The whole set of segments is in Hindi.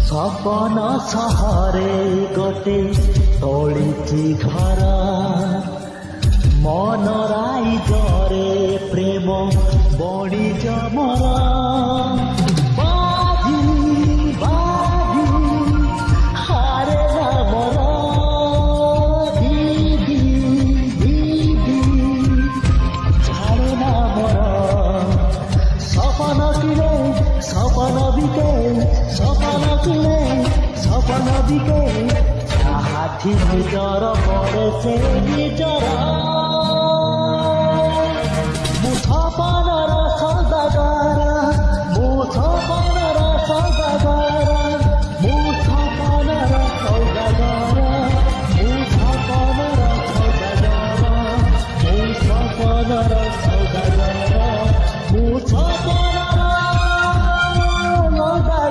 ସପନ ସହରେ ଗୋଟେ ତୋଳିଛି ଘର ମନରାଇ ଜରେ ପ୍ରେମ ବଣିଜ ମୋର ବାଜି ବାଜି ହାରେ ମୋର ଦିଦି ଦିଦି ছাড়ে না মোর সপন কিনে সপন বিকে সপন কিনে সপন বিকে হাতি নিজর পড়ে সে নিজর মু সপনর সদাগর মু সপনর সদাগর মু সপনর সদাগর মু সপনর সদাগর মু সপনর সদাগর মু সপনর সদাগর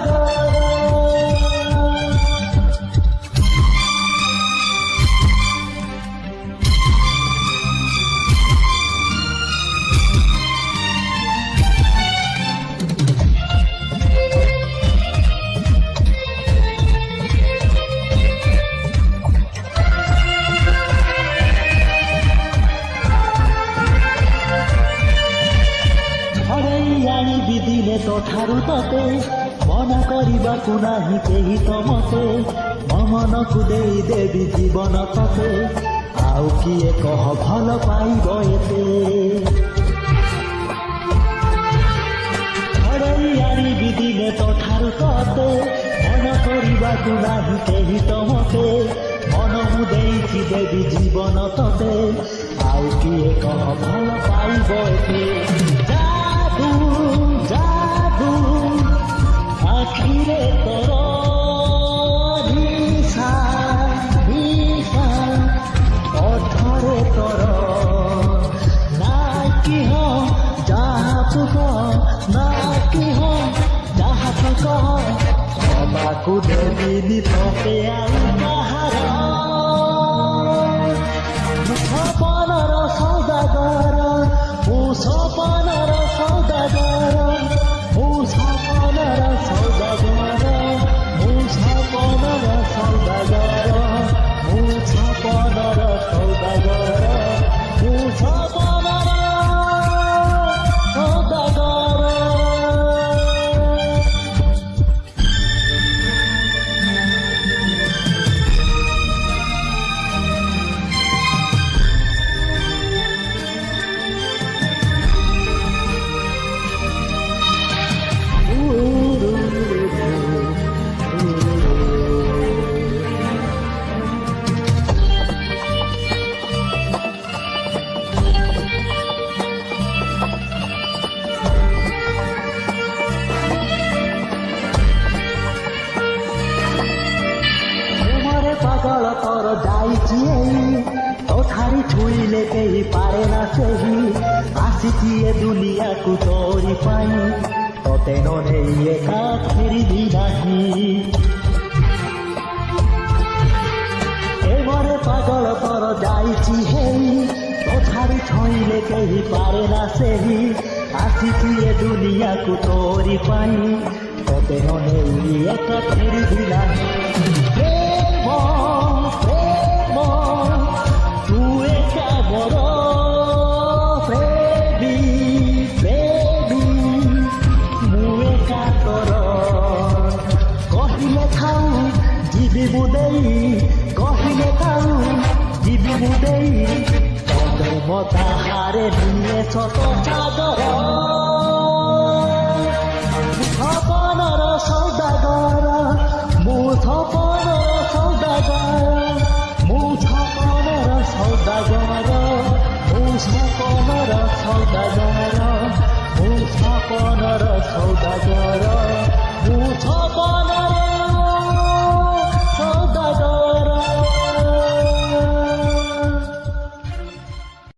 দিনে তো ଠାରୁ ତତେ ମନା କରିବାକୁ ନାହିଁ କେହି ତ ମତେ ମୋ ମନକୁ ଦେଇଦେବି ଜୀବନ ତତେ ଆଉ କିଏ କହ ଭଲ ପାଇବ ଏତେ ଛଡ଼େଇ ଆଣିବି ଦିନେ ତ ଠାରୁ ତତେ ମନା କରିବାକୁ ନାହିଁ କେହି ତ ମତେ ମନ ମୁଁ ଦେଇଛି ଦେବି ଜୀବନ ତତେ ଆଉ କିଏ କହ ଭଲ ପାଇବ ଏତେ जादू आखिरे तोरो निशा निशा ओठरे तोरो ना कि हो जहाँ तू कह ना कि हो जहाँ तू कह सबाकू देवी तोते आउ बाहर सपनर सौदागर मु सपनर सौदागर मु सपनर सौदागर मु सपनर सौदागर मु सपनर सौदागर मु सपनर सौदागर पागल तोर जाइछि तो ठारी छुईले केही पारे ना सेही आसिछि ए दुनिया को तोरी पाई तोते नने एका फेरिबी नाही एमरे पागल तोर जाइछि तो ठारी छुईले केही पारे ना सेही आसिछि ए दुनिया को तोरी पाई तोते नने एका फेरिबी नाही तू एका बड़ प्रेमी प्रेमी मु एका तोर कहिले खाऊ जीवी मुदेई कहिले खाऊ जीवी मुदेई मता हारे निये सत सागर सपनर सौदागर मु सपन